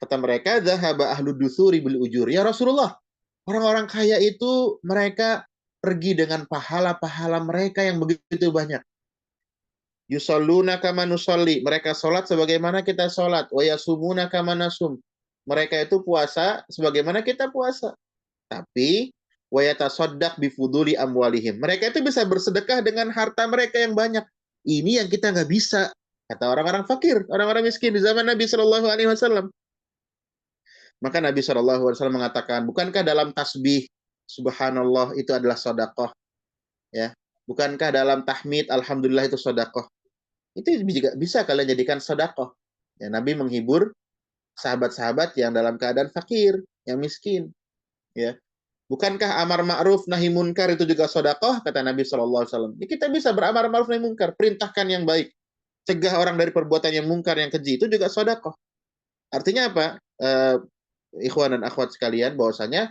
kata mereka, zahaba ahlu dusuri bil ujur. Ya Rasulullah, orang-orang kaya itu mereka pergi dengan pahala-pahala mereka yang begitu banyak. Yusalluna kama nusalli, mereka sholat sebagaimana kita sholat. Wa yasumuna kama nasum, mereka itu puasa sebagaimana kita puasa. Tapi wa yatasaddaq bifuduli amwalihim, mereka itu bisa bersedekah dengan harta mereka yang banyak. Ini yang kita nggak bisa, kata orang-orang fakir, orang-orang miskin di zaman Nabi SAW. Maka Nabi SAW mengatakan, bukankah dalam tasbih subhanallah itu adalah sedekah, ya? Bukankah dalam tahmid alhamdulillah itu sedekah? Itu juga bisa kalian jadikan sedekah. Ya, Nabi menghibur sahabat-sahabat yang dalam keadaan fakir, yang miskin. Ya, bukankah amar ma'ruf nahi munkar itu juga sedekah, kata Nabi SAW. Ya, kita bisa beramar ma'ruf nahi munkar, perintahkan yang baik, cegah orang dari perbuatan yang munkar, yang keji, itu juga sedekah. Artinya apa? Ikhwan dan akhwat sekalian, bahwasanya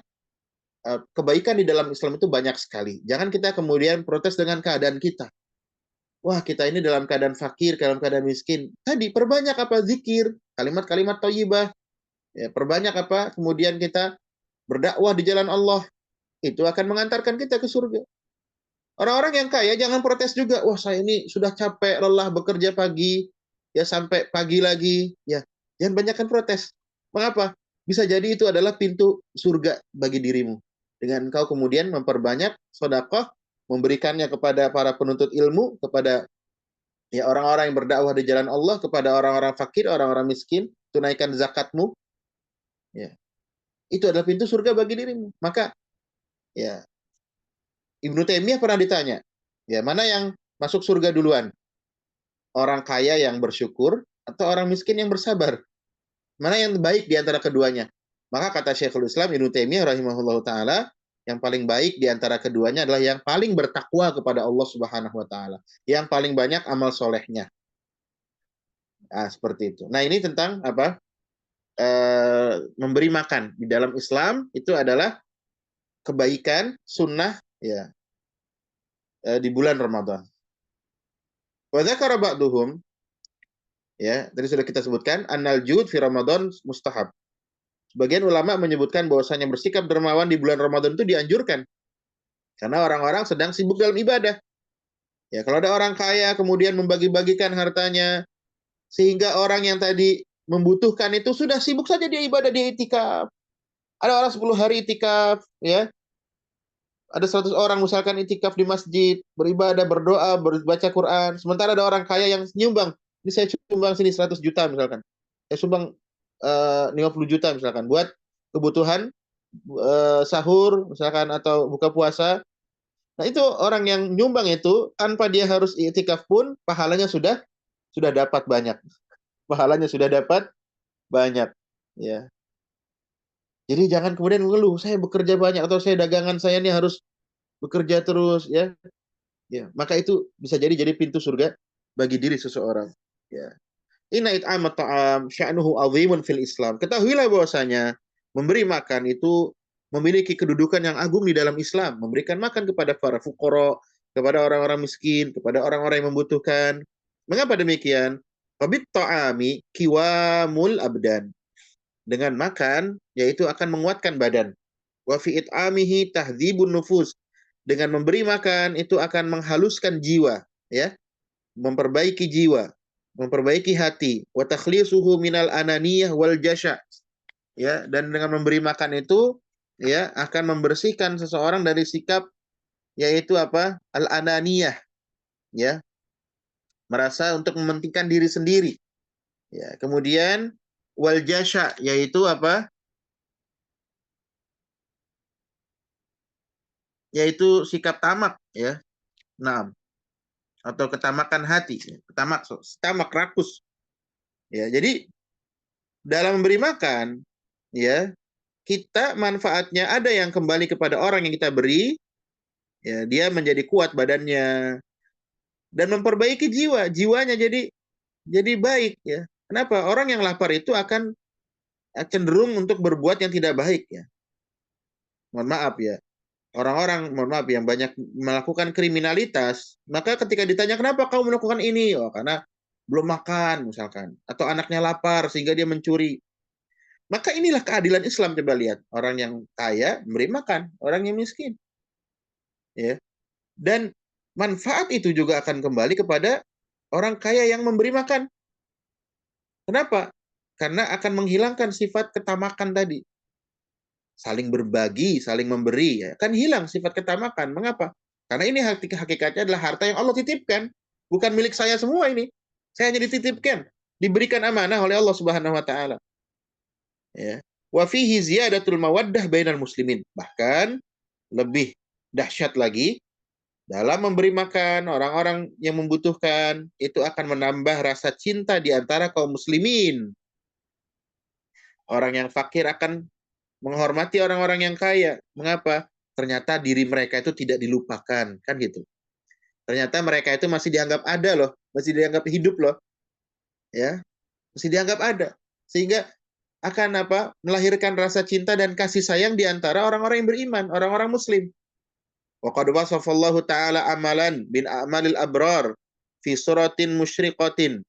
kebaikan di dalam Islam itu banyak sekali. Jangan kita kemudian protes dengan keadaan kita. Wah, kita ini dalam keadaan fakir, dalam keadaan miskin. Tadi perbanyak zikir, kalimat-kalimat thayyibah. Ya, perbanyak kemudian kita berdakwah di jalan Allah. Itu akan mengantarkan kita ke surga. Orang-orang yang kaya jangan protes juga. Wah, saya ini sudah capek, lelah bekerja pagi, ya sampai pagi lagi. Ya, jangan banyakkan protes. Mengapa? Bisa jadi itu adalah pintu surga bagi dirimu. Dengan engkau kemudian memperbanyak sedekah, memberikannya kepada para penuntut ilmu, kepada ya orang-orang yang berdakwah di jalan Allah, kepada orang-orang fakir, orang-orang miskin, tunaikan zakatmu. Ya. Itu adalah pintu surga bagi dirimu. Maka ya Ibnu Taimiyah pernah ditanya, ya mana yang masuk surga duluan? Orang kaya yang bersyukur atau orang miskin yang bersabar? Mana yang baik di antara keduanya? Maka kata Syekhul Islam Ibnu Taimiyah rahimahullahu taala, yang paling baik di antara keduanya adalah yang paling bertakwa kepada Allah Subhanahu wa taala, yang paling banyak amal solehnya. Nah, seperti itu. Nah, ini tentang memberi makan di dalam Islam itu adalah kebaikan sunnah ya di bulan Ramadan. Wa dzakara ba'duhum, ya, tadi sudah kita sebutkan annal jud fi Ramadan mustahab. Sebagian ulama menyebutkan bahwasanya bersikap dermawan di bulan Ramadan itu dianjurkan karena orang-orang sedang sibuk dalam ibadah. Ya, kalau ada orang kaya kemudian membagi-bagikan hartanya sehingga orang yang tadi membutuhkan itu sudah sibuk saja dia ibadah, dia itikaf. Ada orang 10 hari itikaf, ya. Ada 100 orang misalkan itikaf di masjid, beribadah, berdoa, berbaca Quran. Sementara ada orang kaya yang nyumbang. Ini saya sumbang sini 100 juta misalkan. Saya sumbang 50 juta misalkan buat kebutuhan sahur misalkan atau buka puasa. Nah, itu orang yang nyumbang itu tanpa dia harus itikaf pun pahalanya sudah dapat banyak. Pahalanya sudah dapat banyak, ya. Jadi jangan kemudian mengeluh, saya bekerja banyak atau saya dagangan saya ini harus bekerja terus, ya. Ya, maka itu bisa jadi pintu surga bagi diri seseorang. Ya. Inna it'amat ta'am sya'nuhu 'azimun fil Islam. Ketahuilah bahwasanya memberi makan itu memiliki kedudukan yang agung di dalam Islam. Memberikan makan kepada para fuqara, kepada orang-orang miskin, kepada orang-orang yang membutuhkan. Mengapa demikian? Fabit ta'ami kiwamul abdan. Dengan makan, yaitu akan menguatkan badan. Wa fi it'amihi tahdzibun nufus. Dengan memberi makan itu akan menghaluskan jiwa, ya, memperbaiki jiwa, memperbaiki hati, wa takhlisuhu minal ananiyah wal jasya, ya, dan dengan memberi makan itu ya akan membersihkan seseorang dari sikap yaitu apa? Al ananiyah, ya, merasa untuk mementingkan diri sendiri. Ya, kemudian wal jasya yaitu apa? Yaitu sikap tamak, ya. Nah, atau ketamakan hati, tamak rakus. Ya, jadi dalam memberi makan, ya, kita manfaatnya ada yang kembali kepada orang yang kita beri, ya, dia menjadi kuat badannya dan memperbaiki jiwanya jadi baik, ya. Kenapa? Orang yang lapar itu akan cenderung untuk berbuat yang tidak baik, ya. Mohon maaf, ya. Orang-orang, mohon maaf, yang banyak melakukan kriminalitas, maka ketika ditanya kenapa kamu melakukan ini, oh karena belum makan misalkan, atau anaknya lapar sehingga dia mencuri. Maka inilah keadilan Islam, coba lihat. Orang yang kaya memberi makan, orang yang miskin. Ya. Dan manfaat itu juga akan kembali kepada orang kaya yang memberi makan. Kenapa? Karena akan menghilangkan sifat ketamakan tadi. Saling berbagi, saling memberi. Ya. Kan hilang sifat ketamakan. Mengapa? Karena ini hakikatnya adalah harta yang Allah titipkan. Bukan milik saya semua ini. Saya hanya dititipkan. Diberikan amanah oleh Allah Subhanahu wa Ta'ala. Ya. Wa fihi ziyadatul mawaddah bainal muslimin. Bahkan lebih dahsyat lagi, dalam memberi makan orang-orang yang membutuhkan itu akan menambah rasa cinta di antara kaum muslimin. Orang yang fakir akan menghormati orang-orang yang kaya. Mengapa? Ternyata diri mereka itu tidak dilupakan, kan gitu. Ternyata mereka itu masih dianggap ada loh, masih dianggap hidup loh, ya, masih dianggap ada. Sehingga akan apa? Melahirkan rasa cinta dan kasih sayang di antara orang-orang yang beriman, orang-orang muslim. Wa qad wasafallahu ta'ala amalan bin a'malil abrar fi suratin musyriqatin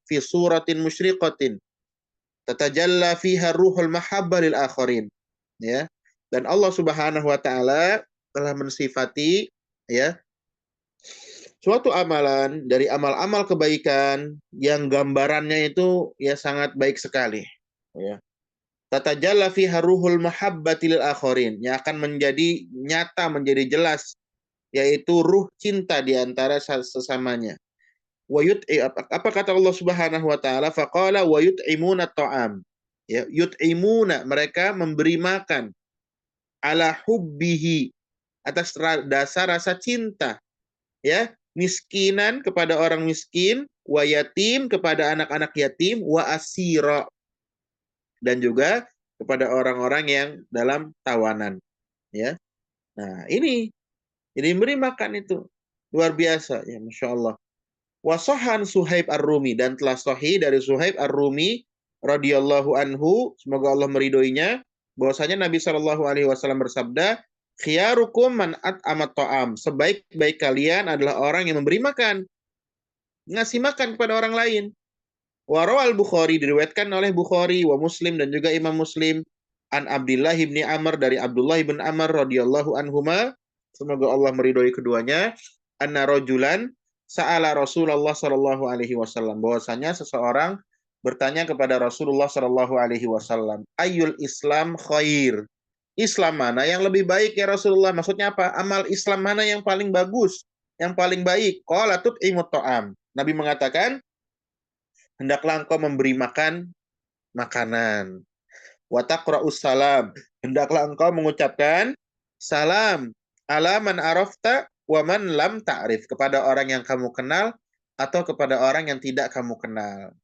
tatajalla fiha ruhul mahabbah lil akharin, ya. Dan Allah Subhanahu wa taala telah mensifati, ya, suatu amalan dari amal-amal kebaikan yang gambarannya itu ya sangat baik sekali, ya. Tatajalla fiha ruhul mahabbati lil akharin, yang akan menjadi nyata, menjadi jelas, yaitu ruh cinta di antara sesamanya. Apa kata Allah Subhanahu wa taala? Faqala wa yut'imuna ta'am. Ya, yut'imuna, mereka memberi makan, ala hubbihi, atas dasar rasa cinta, ya, miskinan kepada orang miskin, wa yatim kepada anak-anak yatim, wa asira, dan juga kepada orang-orang yang dalam tawanan, ya. Nah, ini memberi makan itu luar biasa, ya, Masya Allah. Wasohan Suhaib Ar-Rumi, dan telah sahih dari Suhaib Ar-Rumi radhiyallahu anhu, semoga Allah meridhoinya, bahwasanya Nabi Shallallahu alaihi wasallam bersabda, Khiyarukum man at'ama ta'am. Sebaik-baik kalian adalah orang yang memberi makan, ngasih makan kepada orang lain. Wa rawal Bukhari, diriwayatkan oleh Bukhari wa Muslim dan juga Imam Muslim, an Abdullah bin Amr, dari Abdullah bin Amr radhiyallahu anhuma, semoga Allah meridhoi keduanya, anna rajulan sa'ala Rasulullah sallallahu alaihi wasallam, bahwasanya seseorang bertanya kepada Rasulullah sallallahu alaihi wasallam, ayyul Islam khair? Islam mana yang lebih baik ya Rasulullah? Maksudnya apa? Amal Islam mana yang paling bagus, yang paling baik? Qala tut'imut ta'am. Nabi mengatakan, hendaklah engkau memberi makan makanan. Wa taqra'us salam. Hendaklah engkau mengucapkan salam ala man arafta wa man lam ta'rif, kepada orang yang kamu kenal atau kepada orang yang tidak kamu kenal.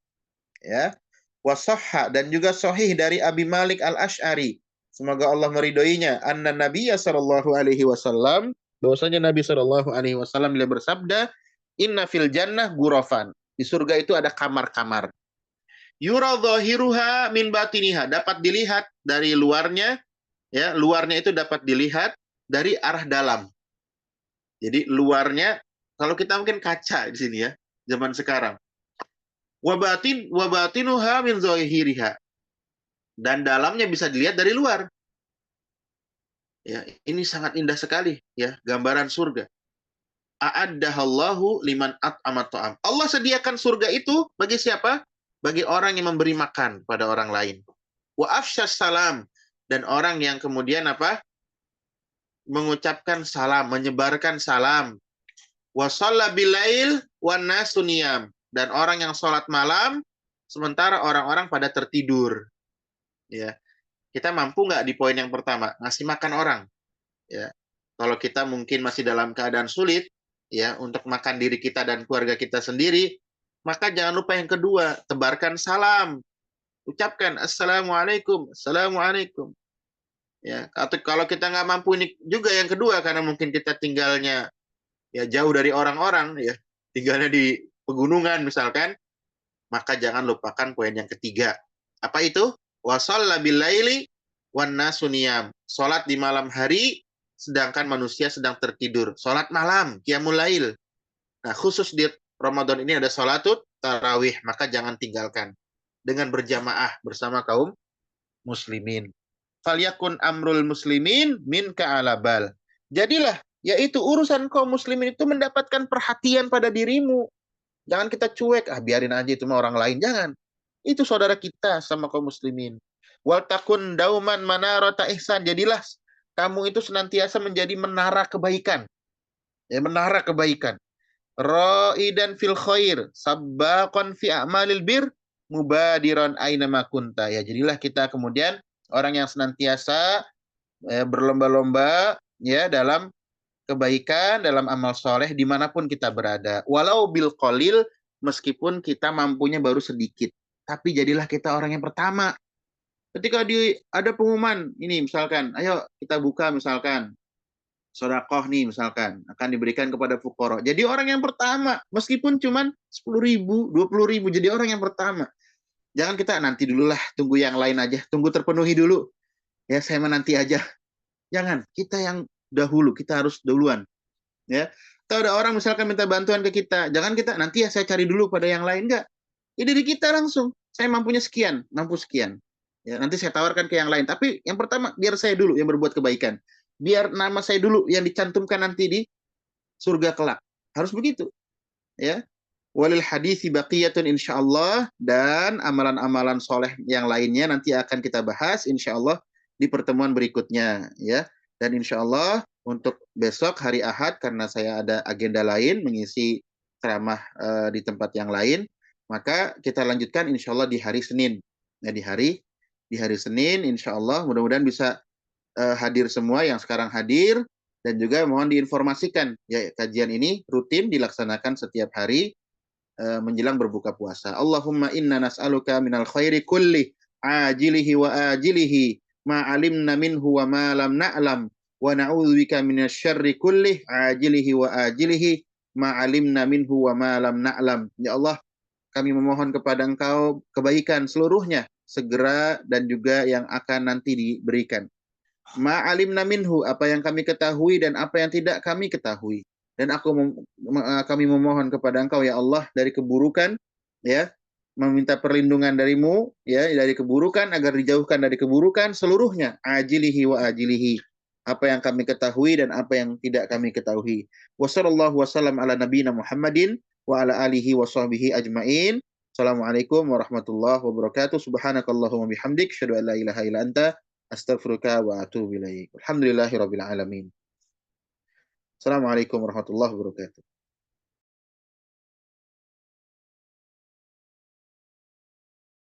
Ya. Wa sahha, dan juga sahih dari Abi Malik Al-Asy'ari, semoga Allah meridhoinya, anna Nabiyya sallallahu alaihi wasallam, bahwasanya Nabi sallallahu alaihi wasallam beliau bersabda, inna fil jannah ghurafan. Di surga itu ada kamar-kamar. Yura dhahiruha min batiniha, dapat dilihat dari luarnya, ya, luarnya itu dapat dilihat dari arah dalam. Jadi luarnya, kalau kita mungkin kaca di sini ya, zaman sekarang. Wa batinuha min zahiriha, dan dalamnya bisa dilihat dari luar. Ya, ini sangat indah sekali ya, gambaran surga. A'addahallahu liman at'ama ta'am. Allah sediakan surga itu bagi siapa? Bagi orang yang memberi makan pada orang lain. Wa afsyas salam, dan orang yang kemudian apa? Mengucapkan salam, menyebarkan salam. Wa shalla bilail wan nasu niyam, dan orang yang sholat malam sementara orang-orang pada tertidur. Ya. Kita mampu nggak di poin yang pertama, ngasih makan orang? Ya. Kalau kita mungkin masih dalam keadaan sulit, ya, untuk makan diri kita dan keluarga kita sendiri, maka jangan lupa yang kedua, tebarkan salam. Ucapkan assalamualaikum, assalamualaikum. Ya, atau kalau kita nggak mampu ini juga yang kedua, karena mungkin kita tinggalnya ya jauh dari orang-orang, ya, tinggalnya di pegunungan misalkan, maka jangan lupakan poin yang ketiga. Apa itu? Wa shalla bil laili wan nasu niyam. Salat di malam hari sedangkan manusia sedang tertidur. Salat malam, qiyamul lail. Nah, khusus di Ramadan ini ada salatut tarawih, maka jangan tinggalkan dengan berjamaah bersama kaum muslimin. Falyakun amrul muslimin min ka'alabal. Jadilah, yaitu urusan kaum muslimin itu mendapatkan perhatian pada dirimu. Jangan kita cuek, biarin aja itu mah orang lain. Jangan. Itu saudara kita sama kaum muslimin. Wal takun dauman manarata ihsan. Jadilah kamu itu senantiasa menjadi menara kebaikan. Ya, menara kebaikan. Ra'idan fil khair, sabbaqan fi a'malil bir, mubadiran aina ma kunta. Ya, jadilah kita kemudian orang yang senantiasa berlomba-lomba ya dalam kebaikan, dalam amal soleh dimanapun kita berada. Walau bil qalil, meskipun kita mampunya baru sedikit, tapi jadilah kita orang yang pertama. Ketika ada pengumuman ini misalkan, ayo kita buka misalkan sedekah nih misalkan akan diberikan kepada fuqara. Jadi orang yang pertama, meskipun cuman 10.000, 20.000, jadi orang yang pertama. Jangan kita nanti dulu lah, tunggu yang lain aja, tunggu terpenuhi dulu. Ya saya menanti aja. Jangan, kita yang dahulu, kita harus duluan. Ya. Atau ada orang misalkan minta bantuan ke kita, jangan kita nanti ya saya cari dulu pada yang lain, enggak. Ya dari kita langsung, saya mampunya sekian, mampu sekian. Ya, nanti saya tawarkan ke yang lain. Tapi yang pertama biar saya dulu yang berbuat kebaikan. Biar nama saya dulu yang dicantumkan nanti di surga kelak. Harus begitu. Ya. Walil hadithi baqiyatun insyaallah, dan amalan-amalan soleh yang lainnya nanti akan kita bahas insyaallah di pertemuan berikutnya, ya. Dan insyaallah untuk besok hari Ahad, karena saya ada agenda lain mengisi ceramah di tempat yang lain, maka kita lanjutkan insyaallah di hari Senin. Nah, di hari Senin insyaallah mudah-mudahan bisa hadir semua yang sekarang hadir, dan juga mohon diinformasikan ya, kajian ini rutin dilaksanakan setiap hari menjelang berbuka puasa. Allahumma inna nas'aluka minal khairi kulli ajilihi wa ajilihi ma alimna minhu wa ma lam na'lam wa na'udzubika minasyarri kulli ajilihi wa ajilihi ma alimna minhu wa ma lam na'lam. Ya Allah, kami memohon kepada Engkau kebaikan seluruhnya segera dan juga yang akan nanti diberikan. ma'alimna minhu, apa yang kami ketahui dan apa yang tidak kami ketahui. Dan kami memohon kepada Engkau ya Allah dari keburukan, ya, meminta perlindungan darimu ya dari keburukan agar dijauhkan dari keburukan seluruhnya, ajilihi wa ajilihi. Apa yang kami ketahui dan apa yang tidak kami ketahui. Wassallallahu wasallam ala nabiyina Muhammadin wa ala alihi wa sahbihi ajmain. Assalamualaikum warahmatullahi wabarakatuh. Subhanakallahumma bihamdik, asyhadu an la ilaha illa anta, astaghfiruka wa atubu ilaik. Alhamdulillahirabbil alamin. Assalamualaikum warahmatullahi wabarakatuh.